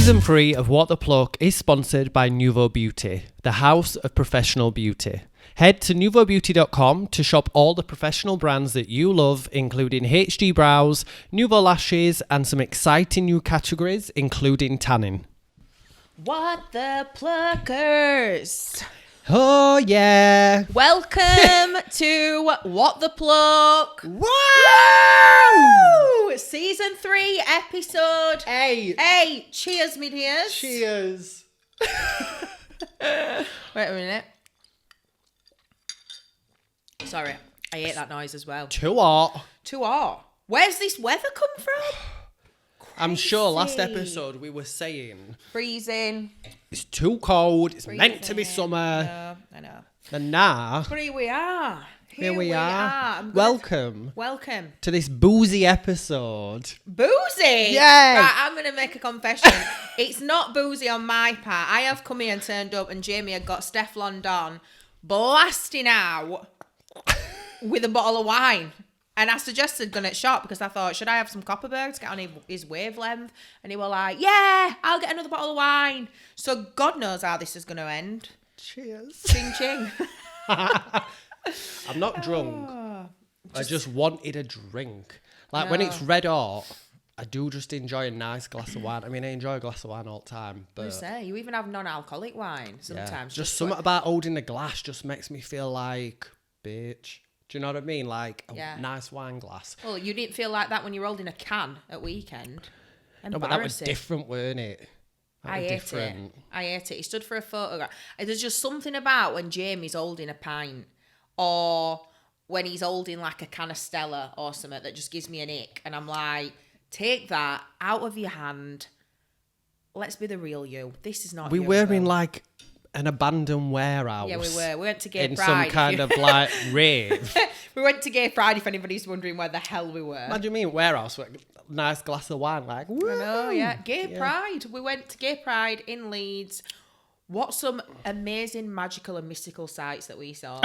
Season 3 of What the Pluck is sponsored by Nuvo Beauty, the house of professional beauty. Head to nuvobeauty.com to shop all the professional brands that you love, including HD brows, Nuvo lashes, and some exciting new categories, including tanning. What the Pluckers? Oh, yeah. Welcome to What the Pluck. Wow! Season 3, episode 8. Cheers, me dears. Cheers. Wait a minute. Sorry, I ate that noise as well. Too hot. Too hot. Where's this weather come from? I'm sure last episode we were saying Freezing. it's too cold, it's meant to be summer. I know. And now, But here we are. here we are. Welcome Welcome to this boozy episode. Boozy? Yeah. Right, I'm going to make a confession. It's not boozy on my part. I have come here and turned up and Jamie had got Stefflon Don blasting out with a bottle of wine. And I suggested going to shop because I thought, should I have some Copperberg to get on his wavelength? And he was like, yeah, I'll get another bottle of wine. So God knows how this is going to end. Cheers. Ching ching. I'm not drunk. I just wanted a drink. Like when it's red hot, I do just enjoy a nice glass of wine. I mean, I enjoy a glass of wine all the time. But You even have non-alcoholic wine sometimes. Just something about holding the glass just makes me feel like, bitch. Do you know what I mean? Like a nice wine glass. Well, you didn't feel like that when you were holding a can at weekend. No, but that was different, weren't it? I ate it. He stood for a photograph. There's just something about when Jamie's holding a pint or when he's holding like a can of Stella or something that just gives me an ick. And I'm like, take that out of your hand. Let's be the real you. This is not We were in like an abandoned warehouse. Yeah, we were. We went to Gay in Pride. some kind of like rave. We went to Gay Pride, if anybody's wondering where the hell we were. What do you mean warehouse? Nice glass of wine, like, woo! I know, yeah. Gay Pride. We went to Gay Pride in Leeds. What some amazing magical and mystical sights that we saw.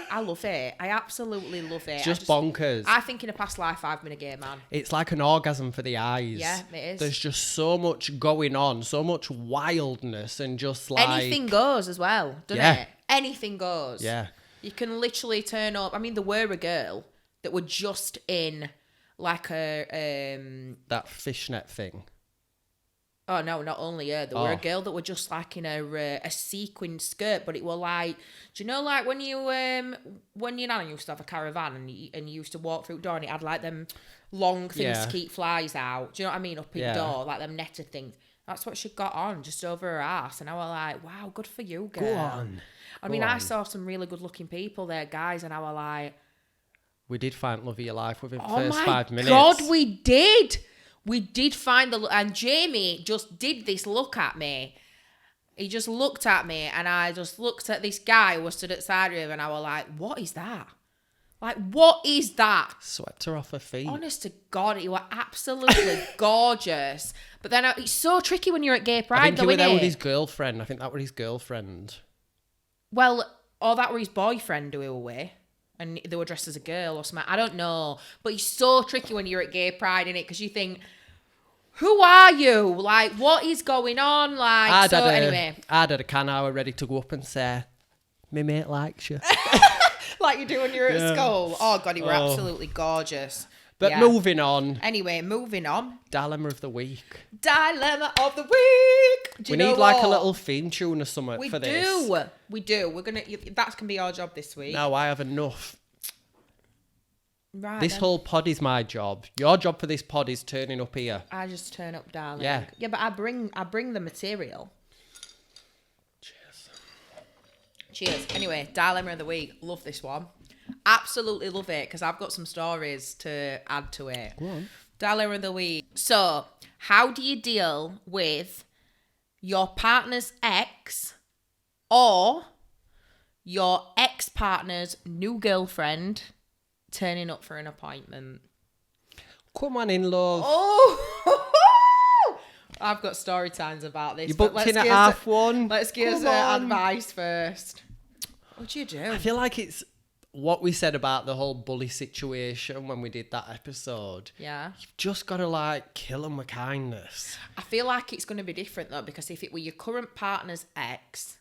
I love it. I absolutely love it. Just bonkers. I think in a past life I've been a gay man. It's like an orgasm for the eyes. Yeah, it is. There's just so much going on, so much wildness and just like... Anything goes as well, doesn't it? Anything goes. Yeah. You can literally turn up. I mean, there were a girl that were just in like a... that fishnet thing. Oh, no, not only her. There were a girl that were just like in a sequin skirt, but it were like, do you know like when your nana used to have a caravan and you used to walk through the door and it had like them long things to keep flies out? Do you know what I mean? Up in the door, like them netted things. That's what she got on, just over her ass. And I was like, wow, good for you, girl. Go on. I saw some really good looking people there, guys, and I was like... We did find love of your life within the first 5 minutes. Oh my God, we did! We did find the... And Jamie just did this look at me. He just looked at me and I just looked at this guy who was stood at the side of him and I was like, what is that? Like, what is that? Swept her off her feet. Honest to God, he was absolutely gorgeous. But then it's so tricky when you're at Gay Pride, I think though, he was isn't there it? with his girlfriend. I think that was his girlfriend. Well, or that were his boyfriend who he were with. And they were dressed as a girl or something. I don't know. But it's so tricky when you're at Gay Pride, innit? Because you think, who are you? Like, what is going on? Like, anyway. I'd had a can hour ready to go up and say, me mate likes you. Like you do when you're at school. Oh, God, you were absolutely gorgeous. But moving on. Anyway, moving on. Dilemma of the week. Dilemma of the week. We need like a little theme tune or something for this. We do. We're going to... That can be our job this week. No, I have enough. Right. This whole pod is my job. Your job for this pod is turning up here. I just turn up, darling. Yeah. Yeah, but I bring the material. Cheers. Anyway, dilemma of the week. Love this one. Absolutely love it because I've got some stories to add to it. Go on. Dilemma of the week. So, how do you deal with your partner's ex or your ex-partner's new girlfriend turning up for an appointment? Come on in, love. Oh! I've got story times about this. You booked in at half one. Let's give us advice first. What do you do? I feel like it's what we said about the whole bully situation when we did that episode. Yeah. You've just got to like kill them with kindness. I feel like it's going to be different though, because if it were your current partner's ex,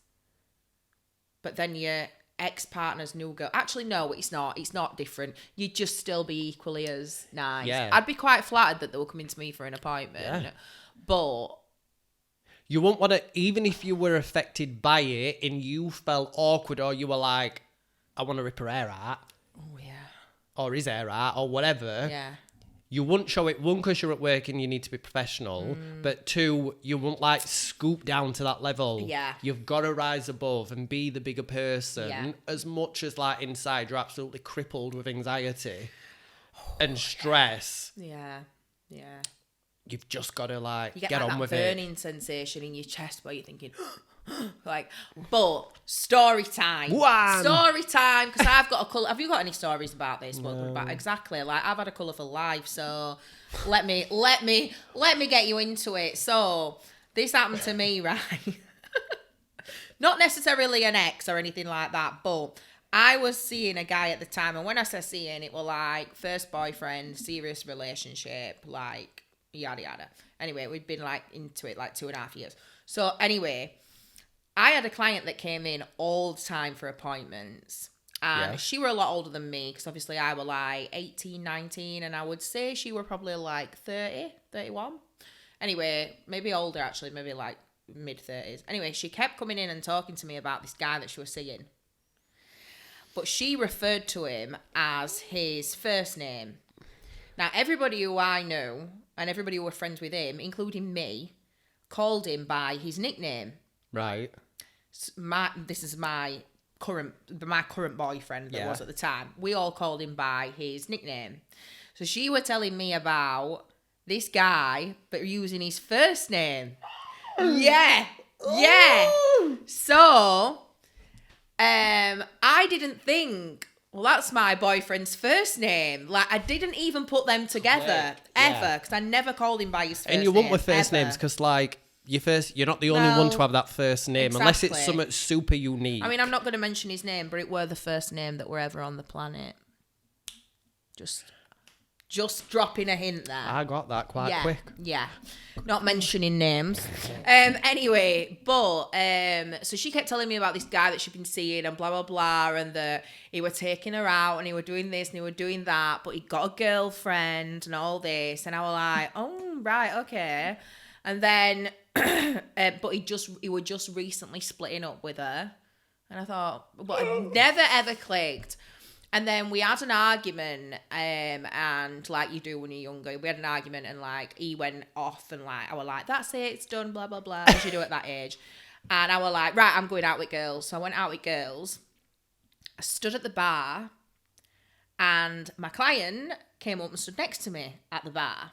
but then your ex-partner's new girl, actually no, it's not different. You'd just still be equally as nice. Yeah. I'd be quite flattered that they were coming to me for an appointment. Yeah. But you wouldn't want to, even if you were affected by it and you felt awkward or you were like, I want to rip her hair out. Oh, yeah. Or his hair out or whatever. Yeah. You wouldn't show it, one, because you're at work and you need to be professional, but two, you wouldn't like scoop down to that level. Yeah. You've got to rise above and be the bigger person. Yeah. As much as like inside you're absolutely crippled with anxiety and stress. Yeah. Yeah. You've just got to like You get get like on that with burning sensation in your chest where you're thinking, like, but story time. One. Story time, because I've got a colour. Have you got any stories about this? No. About exactly, like I've had a colourful life, so let me get you into it. So this happened to me, right? Not necessarily an ex or anything like that, but I was seeing a guy at the time, and when I say seeing, it was like first boyfriend, serious relationship, like yada yada. Anyway, we'd been like into it like 2.5 years. So anyway, I had a client that came in all the time for appointments, and she were a lot older than me, because obviously I were like 18, 19, and I would say she were probably like 30, 31. Anyway, maybe older actually, maybe like mid-30s. Anyway, she kept coming in and talking to me about this guy that she was seeing. But she referred to him as his first name. Now, everybody who I know, and everybody who were friends with him, including me, called him by his nickname. Right. This is my current boyfriend that was at the time. We all called him by his nickname. So she were telling me about this guy, but using his first name. Yeah. So, I didn't think, well, that's my boyfriend's first name. Like, I didn't even put them together ever, because I never called him by his first name. And you won't with first names, because like you're not the only one to have that first name, unless it's something super unique. I mean, I'm not going to mention his name, but it were the first name that were ever on the planet. Just dropping a hint there. I got that quite quick. Yeah. Not mentioning names. Anyway, but so she kept telling me about this guy that she'd been seeing and blah, blah, blah, and that he were taking her out and he were doing this and he were doing that, but he got a girlfriend and all this. And I was like, oh, right, okay. And then, but he was just recently splitting up with her. And I thought, but it never ever clicked. And then we had an argument, and like you do when you're younger, we had an argument, and like he went off, and like I was like, "That's it, it's done," blah blah blah, as you do at that age. And I was like, "Right, I'm going out with girls." So I went out with girls. I stood at the bar, and my client came up and stood next to me at the bar.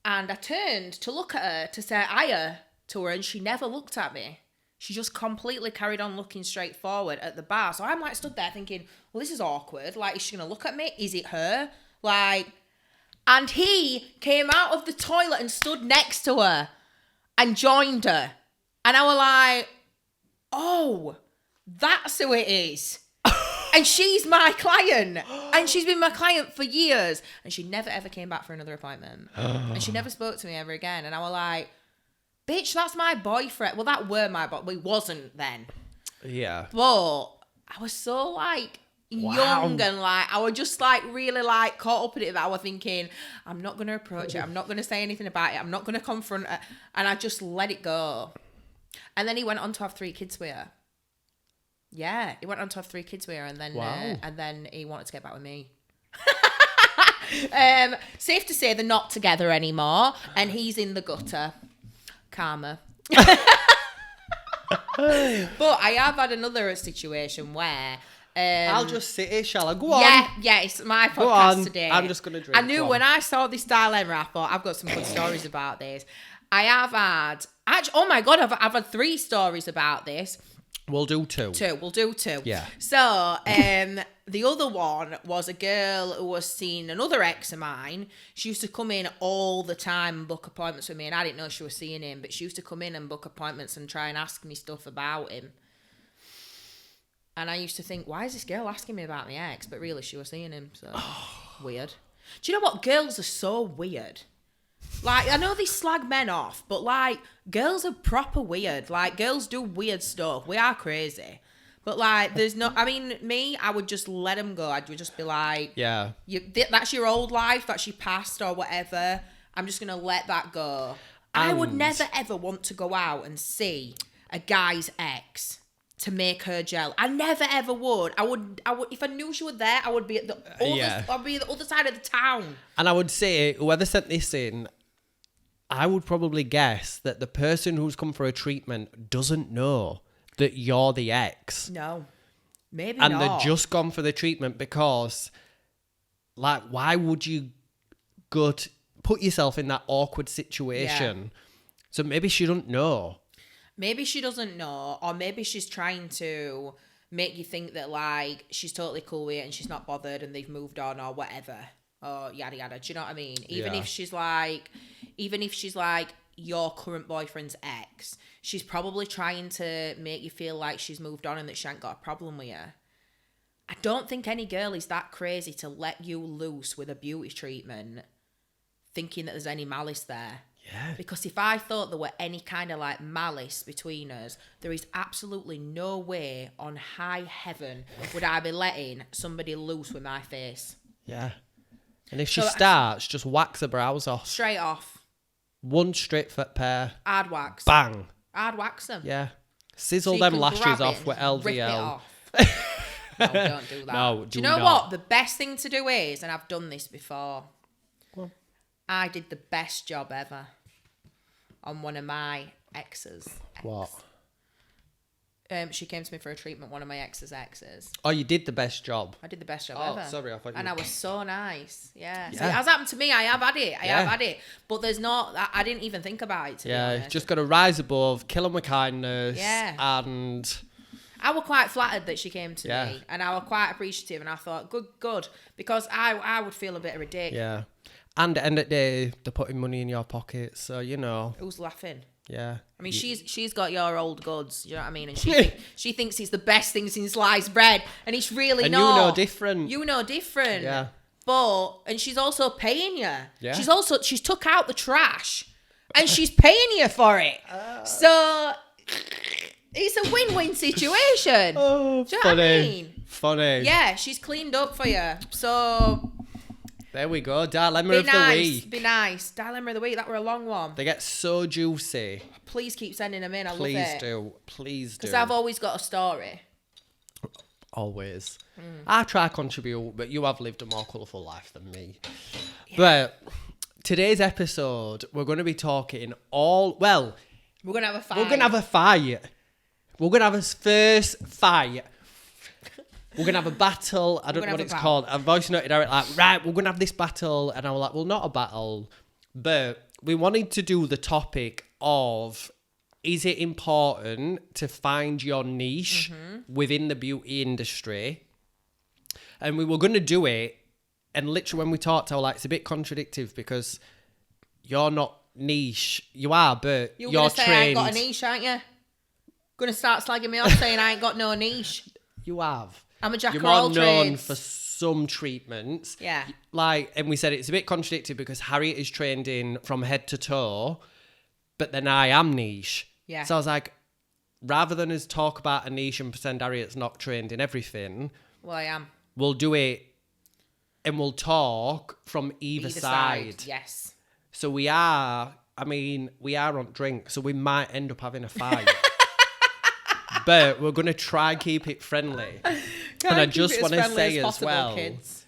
And I turned to look at her to say hiya to her, and she never looked at me. She just completely carried on looking straight forward at the bar. So I'm like stood there thinking, well, this is awkward. Like, is she going to look at me? Is it her? Like, and he came out of the toilet and stood next to her and joined her. And I was like, oh, that's who it is. And she's my client. And she's been my client for years. And she never ever came back for another appointment. And she never spoke to me ever again. And I was like, bitch, that's my boyfriend. Well, that were my boyfriend. Well, he wasn't then. Yeah. But I was so like young and like, I was just like really like caught up in it that I was thinking, I'm not going to approach it. I'm not going to say anything about it. I'm not going to confront it. And I just let it go. And then he went on to have 3 kids with her. Yeah, he went on to have 3 kids with her, and then he wanted to get back with me. Safe to say they're not together anymore, and he's in the gutter. Karma. But I have had another situation where I'll just sit here, shall I? Go on. Yeah, it's my podcast today. I'm just gonna drink. I knew when I saw this dilemma, I thought I've got some good stories about this. I have had oh my god, I've had 3 stories about this. We'll do 2. We'll do 2. Yeah. So, the other one was a girl who was seeing another ex of mine. She used to come in all the time and book appointments with me, and I didn't know she was seeing him, but she used to come in and book appointments and try and ask me stuff about him. And I used to think, why is this girl asking me about my ex? But really, she was seeing him. So weird. Do you know what? Girls are so weird. Like, I know they slag men off, but like, girls are proper weird. Like, girls do weird stuff. We are crazy. But like, there's no, I mean, me, I would just let them go. I would just be like, Yeah. That's your old life, that's your past or whatever. I'm just going to let that go. I would never ever want to go out and see a guy's ex to make her gel. I never ever would. I would, if I knew she was there, I would be at the I'd be at the other side of the town. And I would say, whoever sent this in, I would probably guess that the person who's come for a treatment doesn't know that you're the ex. No, maybe and not. they're just gone for the treatment because, like, why would you go to put yourself in that awkward situation? Yeah. So maybe she don't know. Maybe she doesn't know, or maybe she's trying to make you think that, like, she's totally cool with it and she's not bothered and they've moved on or whatever, or yada yada. Do you know what I mean? Even if she's like your current boyfriend's ex, she's probably trying to make you feel like she's moved on and that she ain't got a problem with you. I don't think any girl is that crazy to let you loose with a beauty treatment thinking that there's any malice there. Yeah. Because if I thought there were any kind of like malice between us, there is absolutely no way on high heaven would I be letting somebody loose with my face. Yeah. And if she starts, just wax her brows off. Straight off. One straight foot pair. I'd wax. Bang. I'd wax them. Yeah. Sizzle them lashes off with LVL. Rip it off. No, don't do that. No, do you know what? The best thing to do is, and I've done this before, I did the best job ever on one of my exes. What? She came to me for a treatment, one of my ex's. Oh, you did the best job. I did the best job ever. Oh, sorry. I thought you... And I was so nice. Yeah. Yeah. So it has happened to me. I have had it. But there's not... I didn't even think about it, to be honest. Just got to rise above, kill them with kindness. Yeah. And... I was quite flattered that she came to me. And I was quite appreciative. And I thought, good. Because I would feel a bit of a dick. Yeah. And at the end of the day, they're putting money in your pocket. So, you know. Who's laughing? Yeah. I mean, she's got your old goods, you know what I mean? And she thinks it's the best thing since sliced bread, and it's really and not. You know different. You know different. Yeah. And she's also paying you. Yeah. She's took out the trash, and she's paying you for it. So it's a win-win situation. Oh, do you funny. know what I mean? Funny. Yeah, she's cleaned up for you. So... There we go, dilemma of the week. Be nice. Dilemma of the week. That were a long one. They get so juicy. Please keep sending them in. I love it. Please do. Because I've always got a story. Always. I try to contribute, but you have lived a more colourful life than me. Yeah. But today's episode, we're going to be talking we're going to have a fight. We're going to have a fight. We're going to have a first fight. We're going to have a battle. I don't know what it's called. I voice noted Eric like, right, we're going to have this battle. And I was like, well, not a battle. But we wanted to do the topic of, is it important to find your niche within the beauty industry? And we were going to do it. And literally when we talked, I was like, it's a bit contradictive because you're not niche. You are, but you're gonna say trained. I ain't got a niche, aren't you? Going to start slagging me off saying I ain't got no niche. You have. I'm a jack You're of all more trades. known for some treatments. Yeah. Like, and we said it's a bit contradictory because Harriet is trained in from head to toe, but then I am niche. Yeah. So I was like, rather than us talk about a niche and pretend Harriet's not trained in everything. Well, I am. We'll do it and we'll talk from either side. Yes. So we are on drink, so we might end up having a fight. But we're going to try and keep it friendly. And I just want to say as well, kids.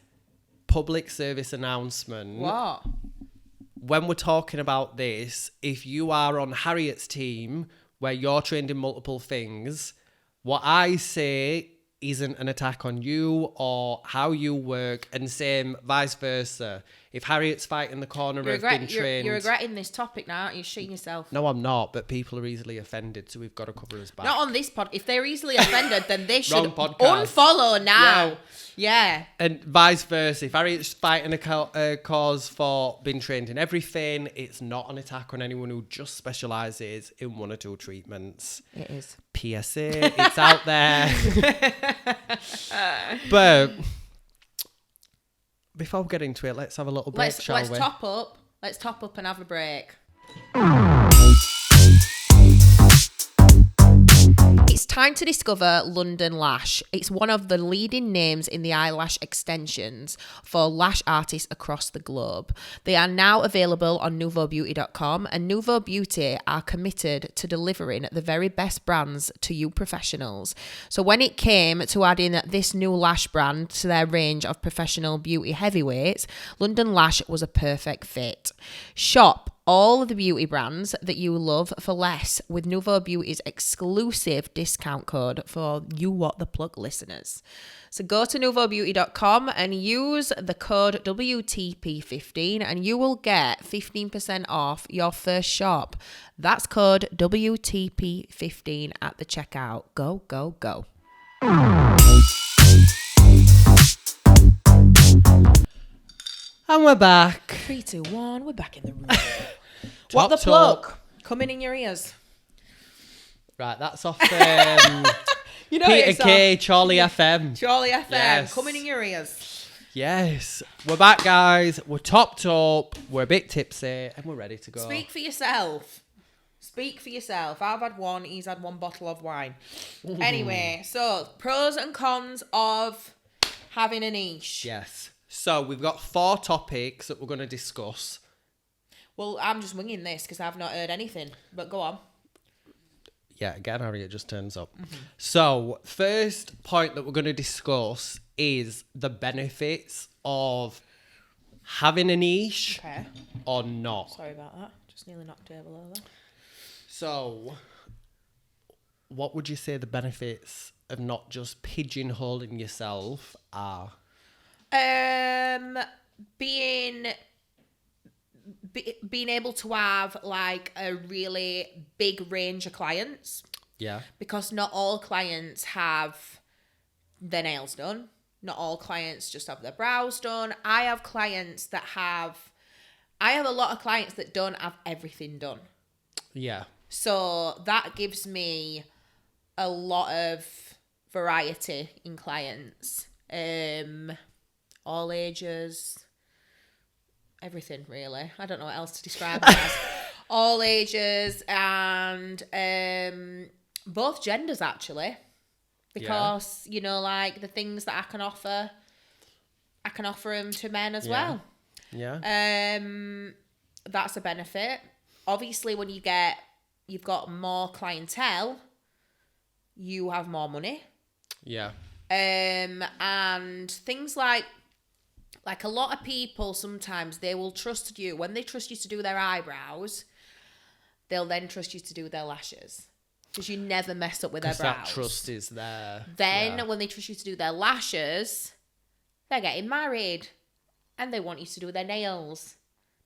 Public service announcement. What? When we're talking about this, if you are on Harriet's team, where you're trained in multiple things, what I say isn't an attack on you or how you work, and same vice versa. If Harriet's fighting the corner of being trained... You're regretting this topic now, aren't you? Shitting yourself. No, I'm not, but people are easily offended, so we've got to cover his back. Not on this pod. If they're easily offended, then they should podcast. unfollow now. Yeah. And vice versa. If Harriet's fighting a cause for being trained in everything, it's not an attack on anyone who just specialises in one or two treatments. It is. PSA, it's out there. But before we get into it, let's have a little break, shall we? Let's top up. Let's top up and have a break. It's time to discover London Lash. It's one of the leading names in the eyelash extensions for lash artists across the globe. They are now available on nouveaubeauty.com, and Nouveau Beauty are committed to delivering the very best brands to you professionals. So when it came to adding this new lash brand to their range of professional beauty heavyweights, London Lash was a perfect fit. Shop all of the beauty brands that you love for less with Nouveau Beauty's exclusive discount code for You What the Plug listeners. So go to nouveaubeauty.com and use the code WTP15 and you will get 15% off your first shop. That's code WTP15 at the checkout. Go, go, go. And we're back. 3, 2, 1, we're back in the room. What the plug? Coming in your ears. Right, that's off You know Peter it's K, Charlie FM. Charlie FM, Yes. coming in your ears. Yes. We're back, guys. We're topped up. We're a bit tipsy and we're ready to go. Speak for yourself. Speak for yourself. I've had one. He's had one bottle of wine. Anyway, so pros and cons of having a niche. Yes. So we've got 4 topics that we're going to discuss. Well, I'm just winging this because I've not heard anything. But go on. Yeah, again, Harriet just turns up. So, first point that we're going to discuss is the benefits of having a niche Okay. or not. Sorry about that. Just nearly knocked the table over. So, what would you say the benefits of not just pigeonholing yourself are? Being able to have like a really big range of clients, Yeah. because not all clients have their nails done. Not all clients just have their brows done. I have a lot of clients that don't have everything done. Yeah. So that gives me a lot of variety in clients. All ages, everything really. I don't know what else to describe it as. All ages and both genders actually. Because, you know, like the things that I can offer them to men as well. Yeah. That's a benefit. Obviously, when you've got more clientele, you have more money. Yeah. And things like a lot of people sometimes they will trust you. When they trust you to do their eyebrows, they'll then trust you to do their lashes. Because you never mess up with their brows. That trust is there. Then when they trust you to do their lashes, they're getting married. And they want you to do their nails.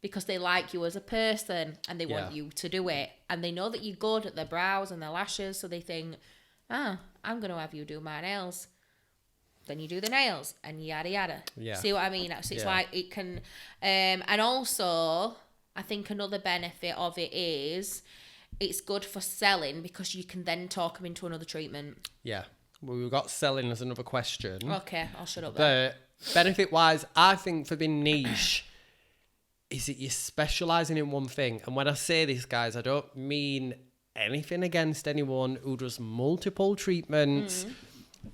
Because they like you as a person. And they want you to do it. And they know that you're good at their brows and their lashes. So they think, I'm going to have you do my nails. Then you do the nails and yada yada. Yeah. See what I mean? So it's like it can, and also I think another benefit of it is it's good for selling because you can then talk them into another treatment. Yeah. Well, we've got selling as another question. Okay, I'll shut up then. But benefit wise, I think for being niche is that you're specialising in one thing. And when I say this, guys, I don't mean anything against anyone who does multiple treatments.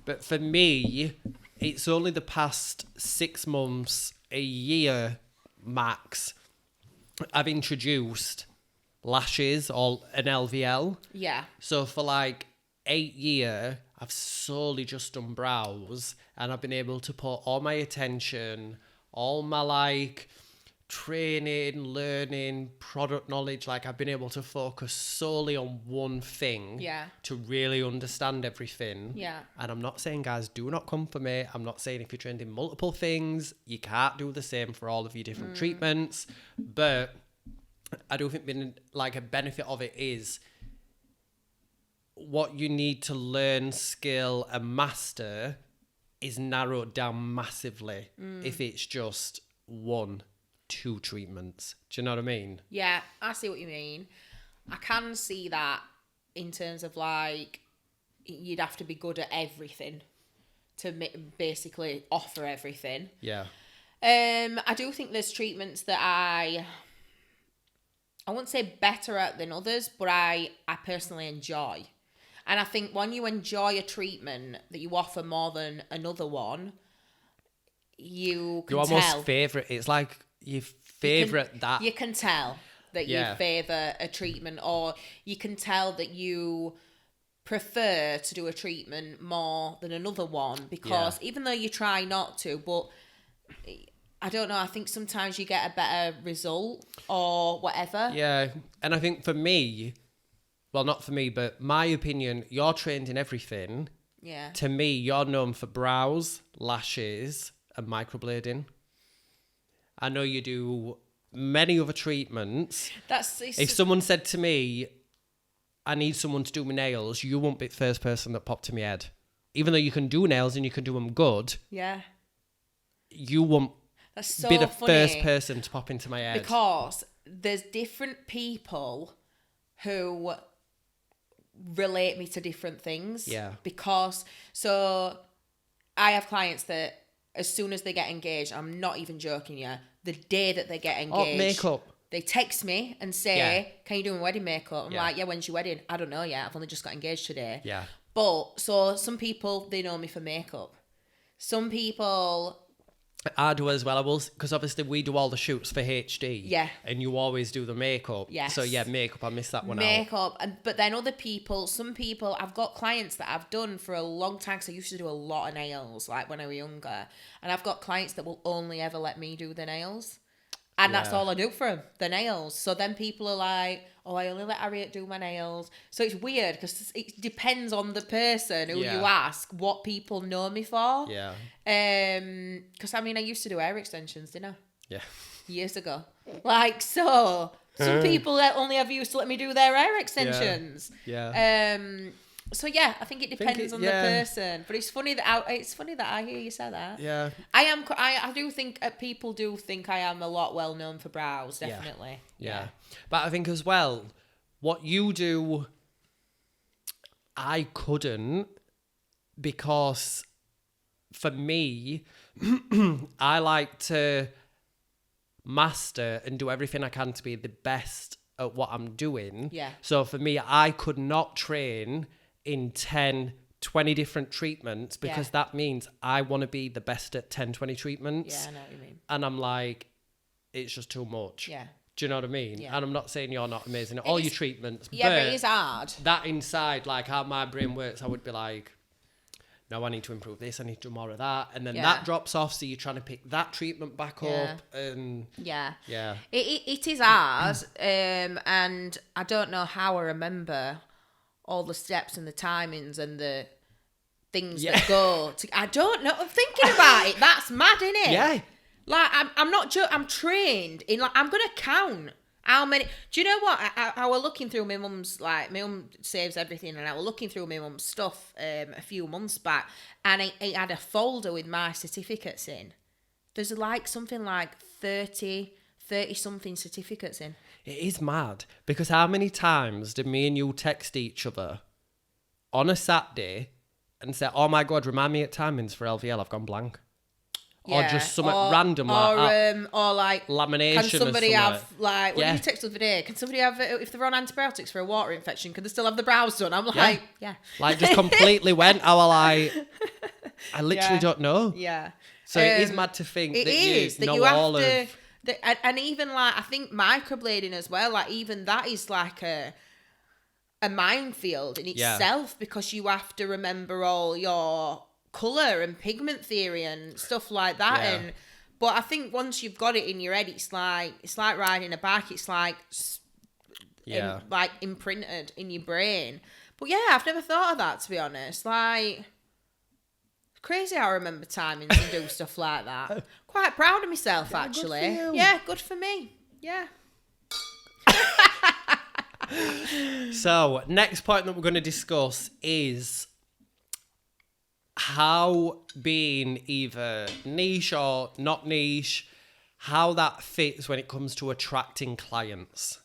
But for me, it's only the past 6 months, a year max, I've introduced lashes or an LVL. Yeah. So for like 8 years, I've solely just done brows and I've been able to put all my attention, all my like training, learning, product knowledge, like I've been able to focus solely on one thing to really understand everything. Yeah. And I'm not saying, guys, do not come for me. I'm not saying if you're trained in multiple things, you can't do the same for all of your different treatments. But I do think like a benefit of it is what you need to learn, skill and master is narrowed down massively if it's just 1-2 treatments. Do you know what I mean? Yeah, I see what you mean. I can see that in terms of like, you'd have to be good at everything to basically offer everything. Yeah. I do think there's treatments that I wouldn't say better at than others, but I personally enjoy. And I think when you enjoy a treatment that you offer more than another one, you can almost favourite. It's like you favourite that. You can tell that you favour a treatment, or you can tell that you prefer to do a treatment more than another one, because even though you try not to, but I don't know, I think sometimes you get a better result or whatever. Yeah, and I think for me, well, not for me, but my opinion, you're trained in everything. Yeah. To me, you're known for brows, lashes, and microblading. I know you do many other treatments. If someone said to me, I need someone to do my nails, you won't be the first person that popped to my head. Even though you can do nails and you can do them good, you won't be the first person to pop into my head. Because there's different people who relate me to different things. Yeah. Because, so I have clients that as soon as they get engaged, I'm not even joking you, the day that they get engaged. Makeup. They text me and say, can you do my wedding makeup? I'm like, when's your wedding? I don't know yet. I've only just got engaged today. Yeah. But, so some people, they know me for makeup. Some people... I do as well. I will, because obviously we do all the shoots for HD. Yeah. And you always do the makeup. Yes. So yeah, makeup, I missed that one out. Makeup, but then other people, some people, I've got clients that I've done for a long time, because I used to do a lot of nails, like when I was younger. And I've got clients that will only ever let me do the nails. And that's all I do for them, the nails. So then people are like, oh, I only let Harriet do my nails. So it's weird, because it depends on the person who you ask what people know me for. Yeah. Because, I mean, I used to do hair extensions, didn't I? Yeah. Years ago. Like, so some people that only have used to let me do their hair extensions. Yeah. So yeah, I think it depends on the person. But it's funny that I hear you say that. Yeah. I do think people do think I am a lot well known for brows, definitely. Yeah. But I think as well, what you do, I couldn't, because for me, I like to master and do everything I can to be the best at what I'm doing. Yeah. So for me, I could not train in 10, 20 different treatments, because that means I want to be the best at 10, 20 treatments. Yeah, I know what you mean. And I'm like, it's just too much. Yeah. Do you know what I mean? Yeah. And I'm not saying you're not amazing at all your treatments. Yeah, but it is hard. That inside, like how my brain works, I would be like, no, I need to improve this. I need to do more of that. And then that drops off. So you're trying to pick that treatment back up. And yeah. Yeah. It is hard. And I don't know how I remember all the steps and the timings and the things that go to, I don't know. I'm thinking about it. That's mad, innit? Yeah. Like, I'm not I'm trained in, like, I'm going to count how many. Do you know what? I was looking through my mum's, like, my mum saves everything, and I was looking through my mum's stuff a few months back, and it had a folder with my certificates in. There's like something like 30 something certificates in. It is mad, because how many times did me and you text each other on a Saturday and say, oh my God, remind me at timings for LVL, I've gone blank. Yeah. Or just something random like that. Or like lamination. Can somebody or have, like, when you text the other day, can somebody have, if they're on antibiotics for a water infection, can they still have the brows done? I'm like, Like, just completely went. I was like, I literally don't know. Yeah. So it is mad to think that you know all of... And even, like, I think microblading as well, like, even that is like a minefield in itself, because you have to remember all your colour and pigment theory and stuff like that. But I think once you've got it in your head, it's like riding a bike. It's like like imprinted in your brain. But yeah, I've never thought of that, to be honest. Like, crazy how I remember timings and do stuff like that. Quite proud of myself, actually. Good for you. Yeah, good for me. Yeah. So, next point that we're going to discuss is how being either niche or not niche, how that fits when it comes to attracting clients.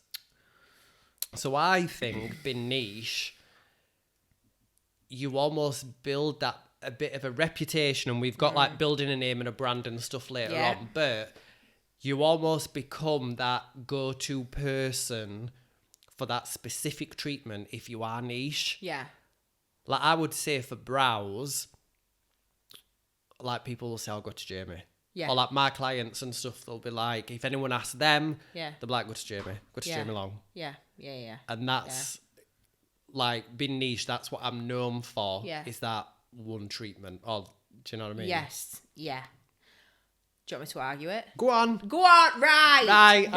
So I think being niche, you almost build that a bit of a reputation, and we've got like building a name and a brand and stuff later on, but you almost become that go-to person for that specific treatment if you are niche. Yeah. Like I would say for brows, like people will say, I'll go to Jamie. Yeah. Or like my clients and stuff, they'll be like, if anyone asks them, they'll be like, go to Jamie. Go to Jamie Long. Yeah. Yeah. And that's like being niche, that's what I'm known for, is that one treatment. Or do you know what I mean? Yes. Yeah. Do you want me to argue it? Go on. Go on. Right.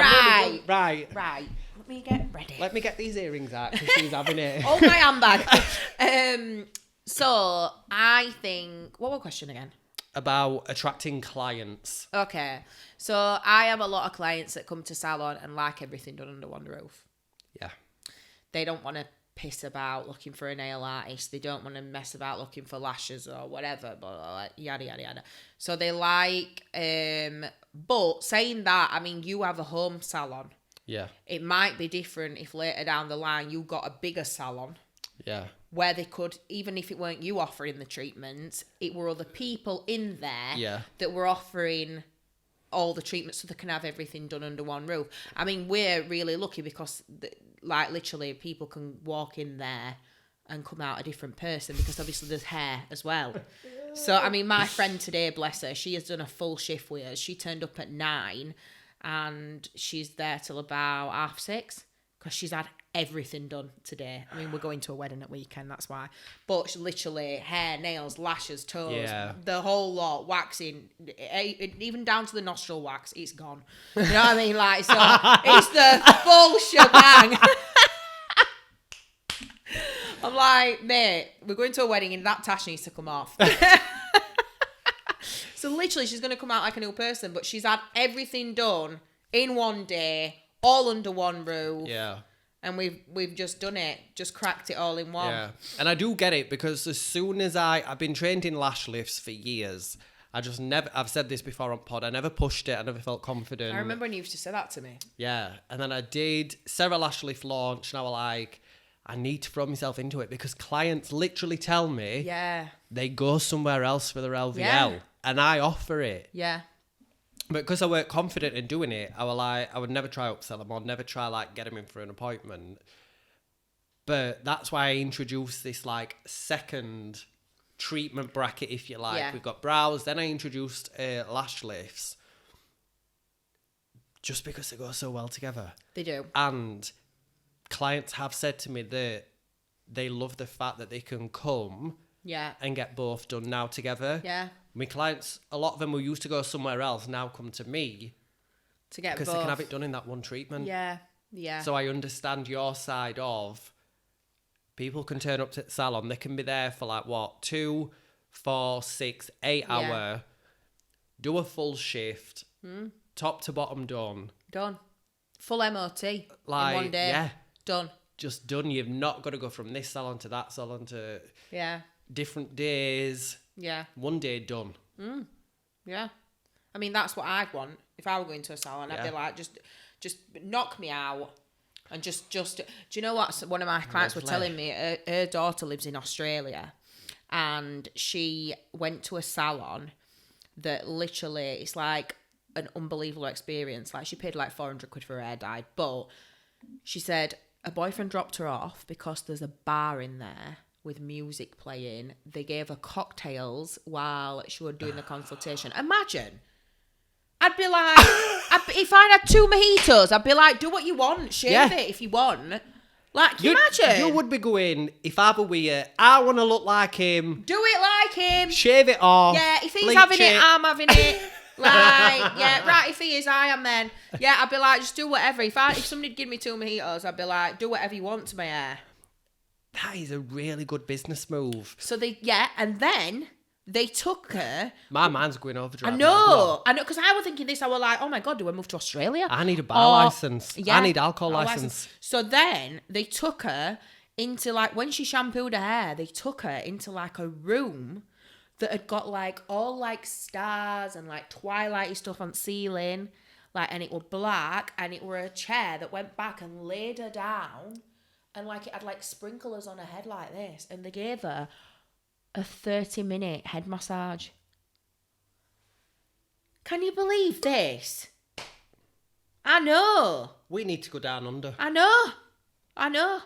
Right. Let me get ready. Let me get these earrings out because she's having it. Oh, my handbag. So I think, what was the question again? About attracting clients. Okay. So I have a lot of clients that come to salon and like everything done under one roof. Yeah. They don't want to piss about looking for a nail artist. They don't want to mess about looking for lashes or whatever, but yada, yada, yada. So they like, but saying that, I mean, you have a home salon. Yeah. It might be different if later down the line you got a bigger salon. Yeah. Where they could, even if it weren't you offering the treatments, it were other people in there that were offering all the treatments so they can have everything done under one roof. I mean, we're really lucky because, like, literally people can walk in there and come out a different person because obviously there's hair as well. So, I mean, my friend today, bless her, she has done a full shift with us. She turned up at 9 and she's there till about 6:30 because she's had everything done today. I mean, we're going to a wedding at weekend, that's why. But literally hair, nails, lashes, toes, the whole lot, waxing, even down to the nostril wax, it's gone. You know what I mean? Like, so it's the full shebang. I'm like, mate, we're going to a wedding and that tash needs to come off. So literally she's going to come out like a new person, but she's had everything done in one day, all under one roof. Yeah. And we've just done it, just cracked it all in one. Yeah, and I do get it because as soon as I've been trained in lash lifts for years, I just never, I've said this before on pod, I never pushed it, I never felt confident. I remember when you used to say that to me. Yeah, and then I did Sarah Lash Lift launch and I was like, I need to throw myself into it because clients literally tell me they go somewhere else for their LVL and I offer it. Yeah. But because I weren't confident in doing it, I was like, I would never try upsell them. I'd never try like get them in for an appointment. But that's why I introduced this like second treatment bracket, if you like. Yeah. We've got brows. Then I introduced lash lifts, just because they go so well together. They do. And clients have said to me that they love the fact that they can come and get both done now together. Yeah. My clients, a lot of them who used to go somewhere else now come to me to get both. Because they can have it done in that one treatment. Yeah, yeah. So I understand your side of people can turn up to the salon. They can be there for like, 2, 4, 6, 8 hour, do a full shift, top to bottom done. Done. Full MOT like, in one day. Yeah. Done. Just done. You've not got to go from this salon to that salon to different days. Yeah. One day done. Yeah. I mean, that's what I'd want. If I were going to a salon, I'd be like, just knock me out. And just, do you know what? One of my clients were telling me, her daughter lives in Australia. And she went to a salon that literally, it's like an unbelievable experience. Like, she paid like 400 quid for her hair dye. But she said her boyfriend dropped her off because there's a bar in there with music playing. They gave her cocktails while she was doing the consultation. Imagine. I'd be like, if I had 2 mojitos, I'd be like, do what you want. Shave it if you want. Like, can you imagine? You would be going, if I were with I want to look like him. Do it like him. Shave it off. Yeah, if he's having it, I'm having it. Like, yeah, right, if he is, I am then. Yeah, I'd be like, just do whatever. If somebody'd give me 2 mojitos, I'd be like, do whatever you want to my hair. That is a really good business move. So and then they took her. My mind's going overdrive. I know, because I was thinking this. I was like, oh my God, do I move to Australia? I need a bar license. Yeah, I need alcohol license. So then they took her into, like, when she shampooed her hair, they took her into like a room that had got like all like stars and like twilighty stuff on ceiling, like, and it were black, and it were a chair that went back and laid her down, and like it had like sprinklers on her head like this, and they gave her a 30-minute head massage. Can you believe this? I know. We need to go down under. I know.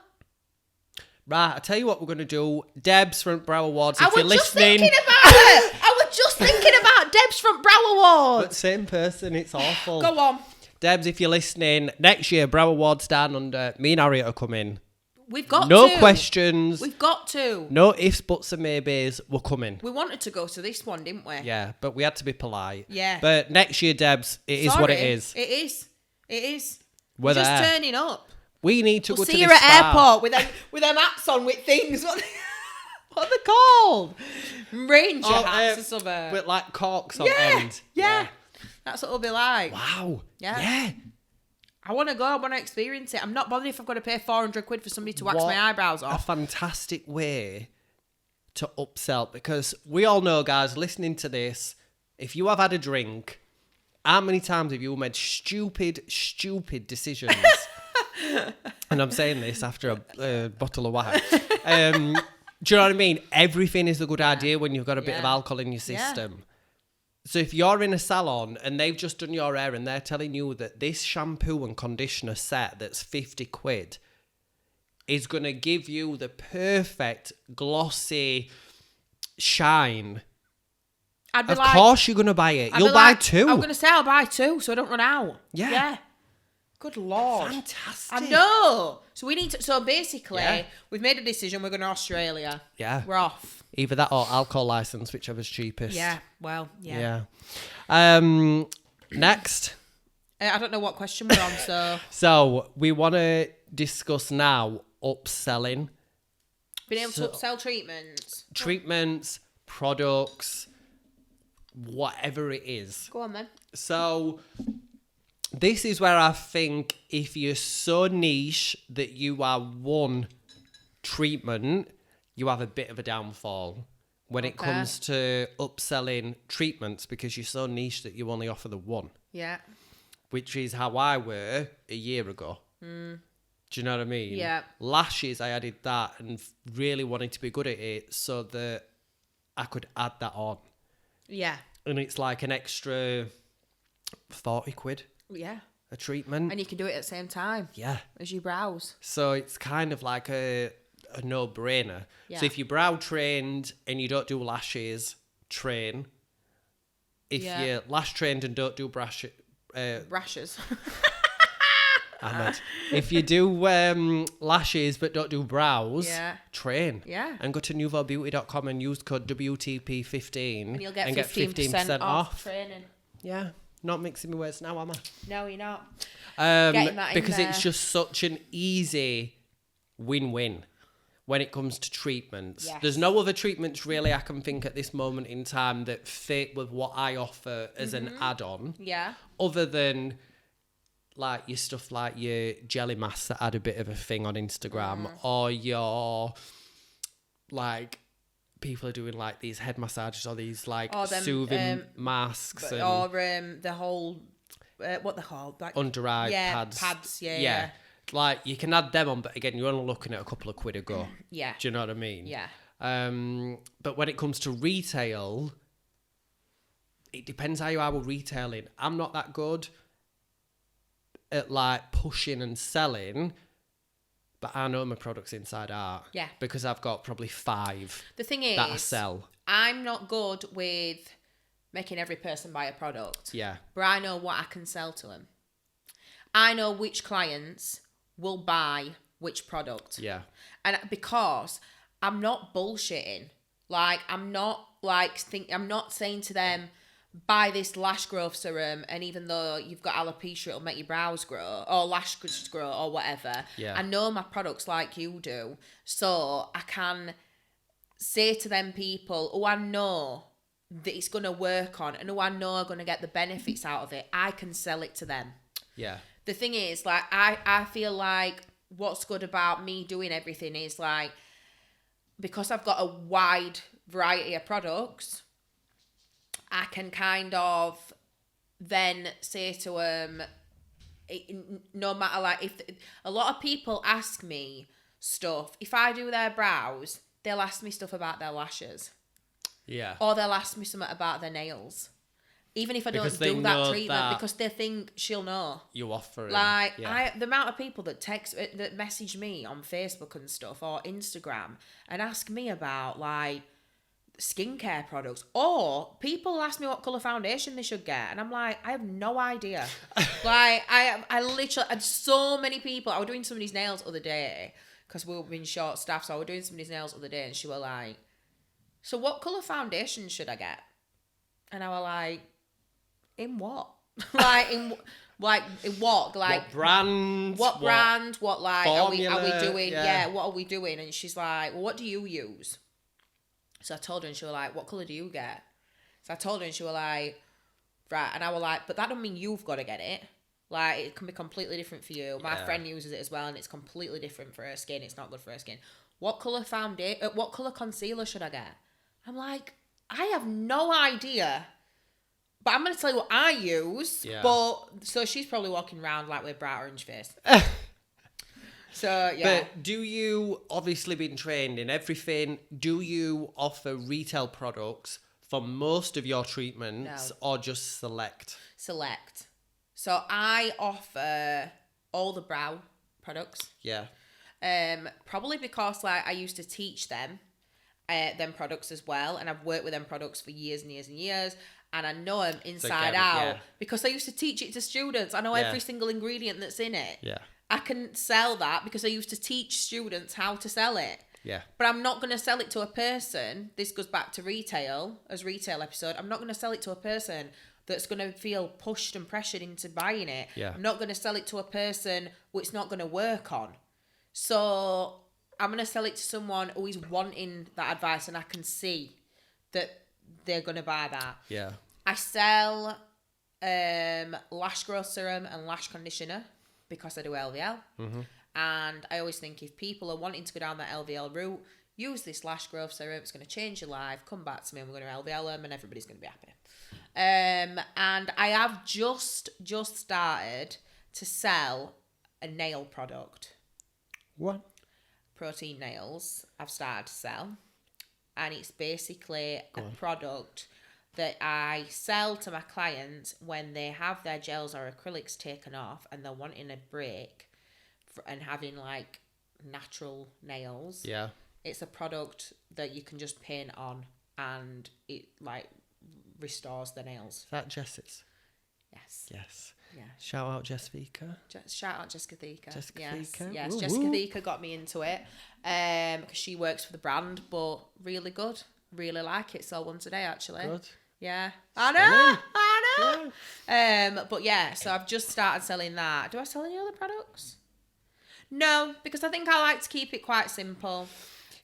Right, I'll tell you what we're going to do. Debs from Brow Awards, if I you're was just listening. thinking about her. I was just thinking about Debs from Brow Awards. But same person, it's awful. Go on. Debs, if you're listening, next year, Brow Awards down under. Me and Harriet are coming. We've got No to. questions. We've got to. No ifs, buts and maybes. We're coming. We wanted to go to this one, didn't we? Yeah, but we had to be polite. Yeah. But next year, Debs, it is what it is. It is. It is. We're just there. turning up. We need to We'll go see to you the at spa. airport with them hats on with things. What are they called? Ranger hats or something. With like corks on Yeah. end. Yeah. That's what it'll be like. Wow. Yeah. Yeah. I want to go. I want to experience it. I'm not bothered if I've got to pay 400 quid for somebody to wax my eyebrows A off. fantastic way to upsell, because we all know, guys, listening to this, if you have had a drink, how many times have you made stupid decisions? And I'm saying this after a bottle of wine. Do you know what I mean? Everything is a good idea when you've got a bit of alcohol in your system. So if you're in a salon and they've just done your hair and they're telling you that this shampoo and conditioner set that's 50 quid is going to give you the perfect glossy shine, I'd be of like, course you're going to buy it. I'd You'll be buy like, two. I'm going to say I'll buy two so I don't run out. Yeah. Good Lord. Fantastic. I know. So we need to, so basically, Yeah. we've made a decision. We're going to Australia. Yeah. We're off. Either that or alcohol license, whichever's cheapest. Yeah. Well, yeah. Next. I don't know what question we're on, so. So we want to discuss now upselling. Being able to upsell treatments. Treatments, products, whatever it is. Go on then. So this is where I think if you're so niche that you are one treatment, you have a bit of a downfall when it comes to upselling treatments, because you're so niche that you only offer the one. Yeah. Which is how I were a year ago. Do you know what I mean? Yeah. Lashes, I added that and really wanted to be good at it so that I could add that on. Yeah. And it's like an extra 40 quid Yeah. a treatment. And you can do it at the same time Yeah. as you browse. So it's kind of like a no-brainer. Yeah. So if you're brow trained and you don't do lashes, train. If you're lash trained and don't do Brushes. Ahmed. If you do lashes but don't do brows, train. Yeah. And go to nouveaubeauty.com and use code WTP15 And you'll get and 15% off training. Yeah. Not mixing my words now, am I? No, you're not. Getting that in because there. it's just such an easy win-win when it comes to treatments. Yes. There's no other treatments really I can think at this moment in time that fit with what I offer as an add-on. Yeah. Other than like your stuff like your jelly masks that had a bit of a thing on Instagram, or your like people are doing like these head massages or these like soothing masks Or the whole what they're called, like under eye pads. Yeah. Like you can add them on, but again you're only looking at a couple of quid a go. Yeah. Do you know what I mean? Yeah. But when it comes to retail, it depends how you are with retailing. I'm not that good at like pushing and selling, but I know my products inside out. Yeah. Because I've got probably 5 The thing is, that I sell. I'm not good with making every person buy a product. Yeah. But I know what I can sell to them. I know which clients will buy which product. Yeah. And because I'm not bullshitting. Like, I'm not saying to them, buy this lash growth serum, and even though you've got alopecia, it'll make your brows grow, or lashes grow, or whatever. Yeah. I know my products like you do, so I can say to them people who I know that it's going to work on, and who I know are going to get the benefits out of it, I can sell it to them. Yeah. The thing is, like, I feel like what's good about me doing everything is, like, because I've got a wide variety of products, I can kind of then say to them, no matter like if a lot of people ask me stuff, if I do their brows, they'll ask me stuff about their lashes. Yeah. Or they'll ask me something about their nails. Even if I don't Because they do know that treatment, that because they think she'll know. You offer it. Like, yeah. the amount of people that message me on Facebook and stuff or Instagram and ask me about, like, skincare products. Or people ask me what colour foundation they should get. And I'm like, I have no idea. Like, I literally had so many people. I was doing somebody's nails the other day because we were being short staffed. So I was doing somebody's nails the other day and she was like, so what colour foundation should I get? And I was like, in what? in what? Like what brand? What brand? What like formula, are we doing? yeah. Yeah, what are we doing? And she's like, well, what do you use? So I told her and she was like, what colour do you get? So I told her and she was like, right. And I was like, but that don't mean you've got to get it. Like, it can be completely different for you. My friend uses it as well and it's completely different for her skin. It's not good for her skin. What colour what colour concealer should I get? I'm like, I have no idea. But I'm going to tell you what I use. Yeah. But, so she's probably walking around like with a bright orange face. So, yeah. But do you, obviously being trained in everything, do you offer retail products for most of your treatments or just select? Select. So I offer all the brow products. Yeah. Probably because like I used to teach them products as well. And I've worked with them products for years and years and years. And I know them inside out because I used to teach it to students. I know every single ingredient that's in it. Yeah. I can sell that because I used to teach students how to sell it. Yeah. But I'm not going to sell it to a person. This goes back to retail, as retail episode. I'm not going to sell it to a person that's going to feel pushed and pressured into buying it. Yeah. I'm not going to sell it to a person who it's not going to work on. So I'm going to sell it to someone who is wanting that advice and I can see that they're going to buy that. Yeah. I sell lash growth serum and lash conditioner because I do LVL. Mm-hmm. And I always think if people are wanting to go down that LVL route, use this lash growth serum. It's going to change your life. Come back to me and we're going to LVL them and everybody's going to be happy. And I have just started to sell a nail product. What? Protein nails I've started to sell. And it's basically a product that I sell to my clients when they have their gels or acrylics taken off and they're wanting a break and having like natural nails. Yeah. It's a product that you can just paint on and it like restores the nails. Is that Jess's? Yes. Yes. Yeah. Shout out Jess Vika. Shout out Jessica Thika. Jessica yes. Thika. Yes, Woo, Jessica woo. Thika got me into it because she works for the brand, but really good. Really like it. Saw one today actually. Good. Yeah. I know. Yeah. But yeah, so I've just started selling that. Do I sell any other products? No, because I think I like to keep it quite simple.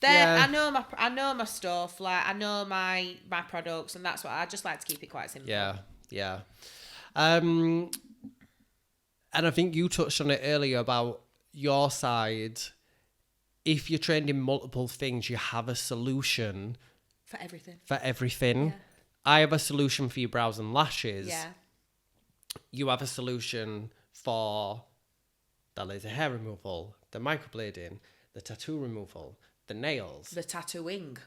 I know my stuff. Like I know my products, and that's what I just like to keep it quite simple. Yeah. And I think you touched on it earlier about your side. If you're trained in multiple things, you have a solution for everything. Yeah. I have a solution for your brows and lashes. Yeah. You have a solution for the laser hair removal, the microblading, the tattoo removal, the nails, the tattooing,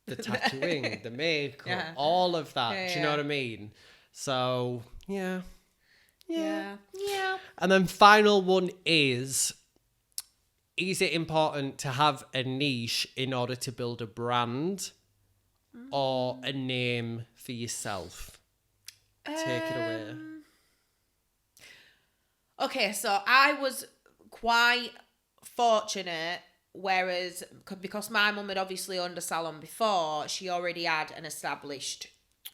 the makeup, all of that. Do you know what I mean? So, yeah. And then final one is it important to have a niche in order to build a brand or a name for yourself? Take it away. Okay, so I was quite fortunate, whereas because my mum had obviously owned a salon before, she already had an established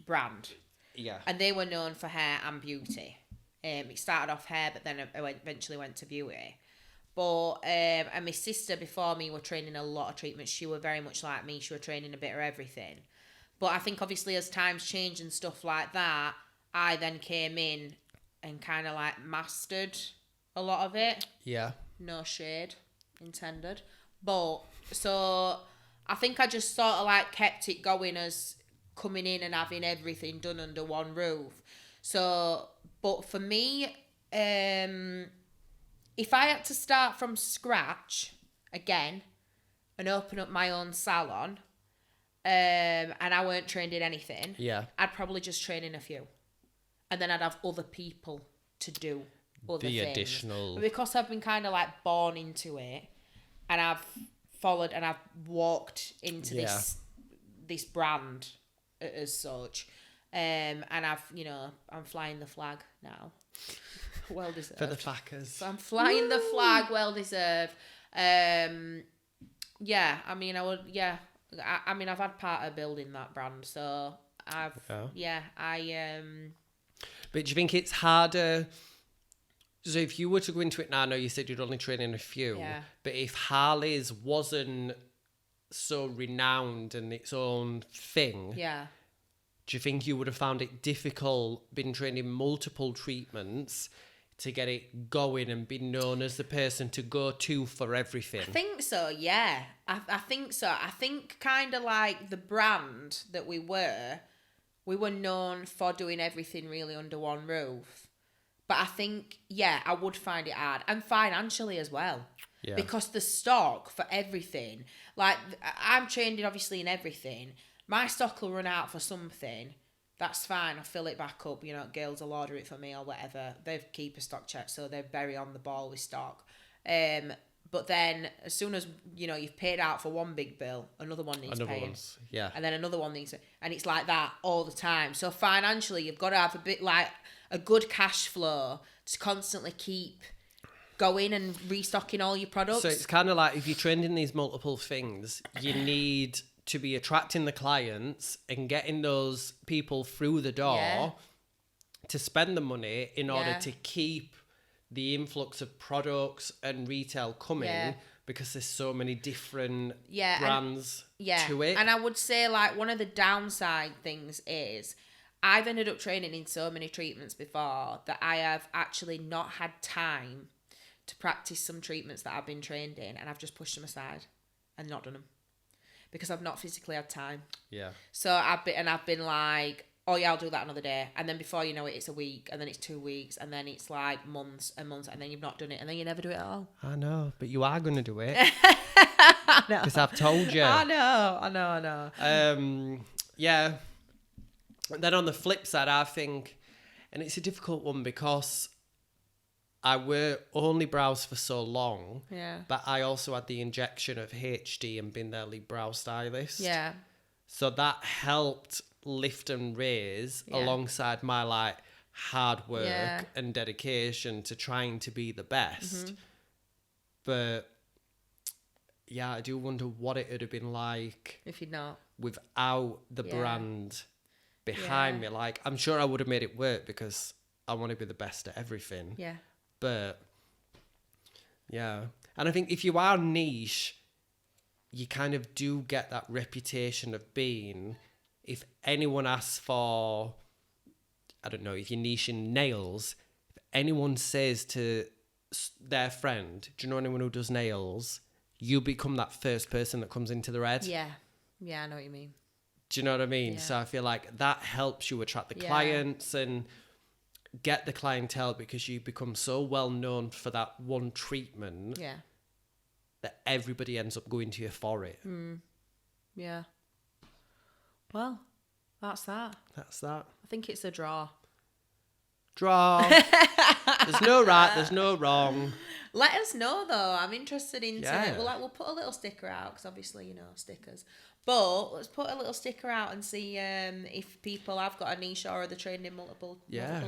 brand. Yeah. And they were known for hair and beauty. It started off hair, but then it eventually went to beauty. But and my sister before me were training a lot of treatments. She were very much like me. She were training a bit of everything. But I think obviously as times change and stuff like that, I then came in and kind of like mastered a lot of it. Yeah. No shade intended. But so I think I just sort of like kept it going as coming in and having everything done under one roof. So, but for me, if I had to start from scratch again and open up my own salon, and I weren't trained in anything, Yeah. I'd probably just train in a few. And then I'd have other people to do other The things. additional... But because I've been kind of like born into it, and I've followed and I've walked into this brand as such, and I've, you know, I'm flying the flag now. Well deserved. For the fuckers. So I'm flying the flag, well deserved. Yeah, I mean, I would, yeah. I mean, I've had part of building that brand, so I've, But do you think it's harder? So if you were to go into it now, I know you said you'd only train in a few, but if Harley's wasn't so renowned and its own thing, do you think you would have found it difficult being trained in multiple treatments to get it going and be known as the person to go to for everything? I think so, yeah. I think so. I think kind of like the brand that we were known for doing everything really under one roof. But I think, yeah, I would find it hard. And financially as well. Yeah. Because the stock for everything, like, I'm trained in obviously in everything. My stock will run out for something. That's fine. I'll fill it back up. You know, girls will order it for me or whatever. They keep a stock check, so they're very on the ball with stock. But then as soon as, you know, you've paid out for one big bill, another one needs paying. And then another one needs, and it's like that all the time. So financially, you've got to have a bit like a good cash flow to constantly keep going and restocking all your products. So it's kind of like if you're trending these multiple things, you need to be attracting the clients and getting those people through the door to spend the money in order to keep the influx of products and retail coming because there's so many different brands to it. And I would say like one of the downside things is I've ended up training in so many treatments before that I have actually not had time to practice some treatments that I've been trained in, and I've just pushed them aside and not done them because I've not physically had time. Yeah. So I've been like, oh yeah, I'll do that another day, and then before you know it, it's a week, and then it's 2 weeks, and then it's like months and months, and then you've not done it, and then you never do it at all. I know, but you are going to do it. Because I've told you. I know. Yeah. Then on the flip side, I think, and it's a difficult one because I were only brows for so long. Yeah. But I also had the injection of HD and been their lead brow stylist. Yeah. So that helped lift and raise alongside my like hard work and dedication to trying to be the best. But yeah, I do wonder what it would have been like if you'd not without the brand behind me. Like, I'm sure I would have made it work because I want to be the best at everything. Yeah. But yeah, and I think if you are niche, you kind of do get that reputation of being, if anyone asks for, I don't know, if you're niche in nails, if anyone says to their friend, do you know anyone who does nails? You become that first person that comes into their head. Yeah. Yeah, I know what you mean. Do you know what I mean? Yeah. So I feel like that helps you attract the clients and get the clientele because you become so well known for that one treatment that everybody ends up going to you for it. Yeah. Well, that's that. That's that. I think it's a draw. Draw. There's no right, there's no wrong. Let us know though. I'm interested in Yeah. it. We'll put a little sticker out because obviously, you know, stickers. But let's put a little sticker out and see if people have got a niche or are they trained in multiple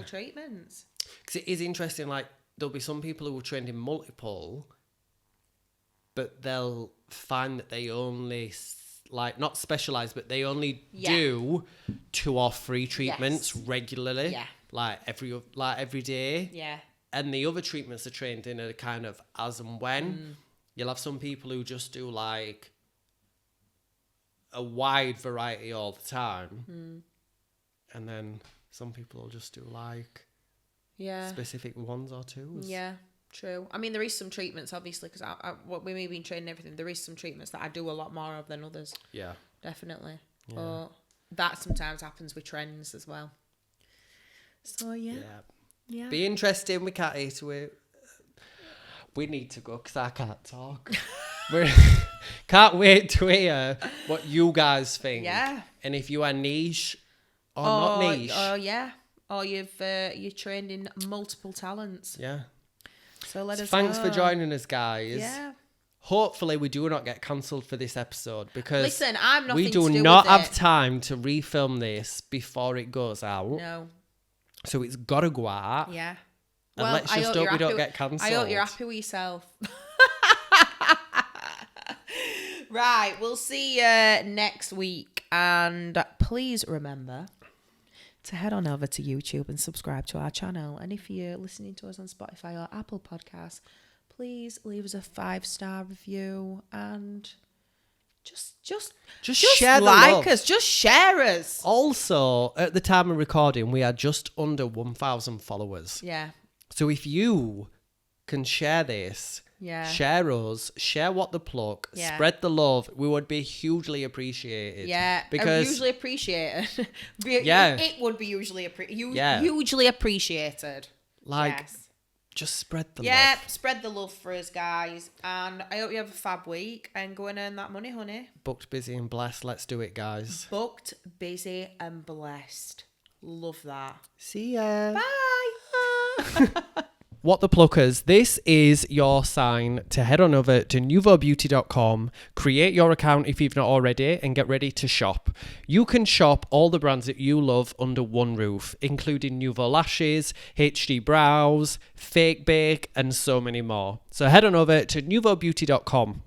treatments. Because it is interesting, like, there'll be some people who are trained in multiple, but they'll find that they only, like, not specialise, but they only do 2 or 3 treatments regularly. Yeah. Like, every day. Yeah. And the other treatments are trained in are kind of as and when. You'll have some people who just do, like, a wide variety all the time. And then some people will just do, like, specific 1s or 2s. Yeah. True. I mean, there is some treatments, obviously, because with me being trained and everything, there is some treatments that I do a lot more of than others. Yeah. Definitely. Yeah. But that sometimes happens with trends as well. So, yeah. Be interesting. We can't eat. We need to go because I can't talk. Can't wait to hear what you guys think. Yeah. And if you are niche or not niche. Oh, yeah. Or you're trained in multiple talents. Yeah. So let us Thanks know. for joining us, guys. Yeah. Hopefully we do not get cancelled for this episode because listen, I'm nothing we do to do not with have it. time to refilm this before it goes out. No. So it's got to go out. Yeah. And let's just hope we don't get cancelled. I hope you're happy with yourself. Right, we'll see you next week. And please remember to head on over to YouTube and subscribe to our channel. And if you're listening to us on Spotify or Apple Podcasts, please leave us a 5-star review and just share the like love. us. Just share us. Also, at the time of recording, we are just under 1,000 followers. Yeah. So if you can share this, share us, share What the Pluck, spread the love, we would be hugely appreciated. Yeah, because usually appreciated. It would be usually hugely appreciated. Just spread the love. Yeah, spread the love for us, guys. And I hope you have a fab week and go and earn that money, honey. Booked, busy and blessed. Let's do it, guys. Booked, busy and blessed. Love that. See ya. Bye. What the Pluckers, this is your sign to head on over to nouveaubeauty.com, create your account if you've not already, and get ready to shop. You can shop all the brands that you love under one roof, including Nouveau Lashes, HD Brows, Fake Bake, and so many more. So head on over to nouveaubeauty.com.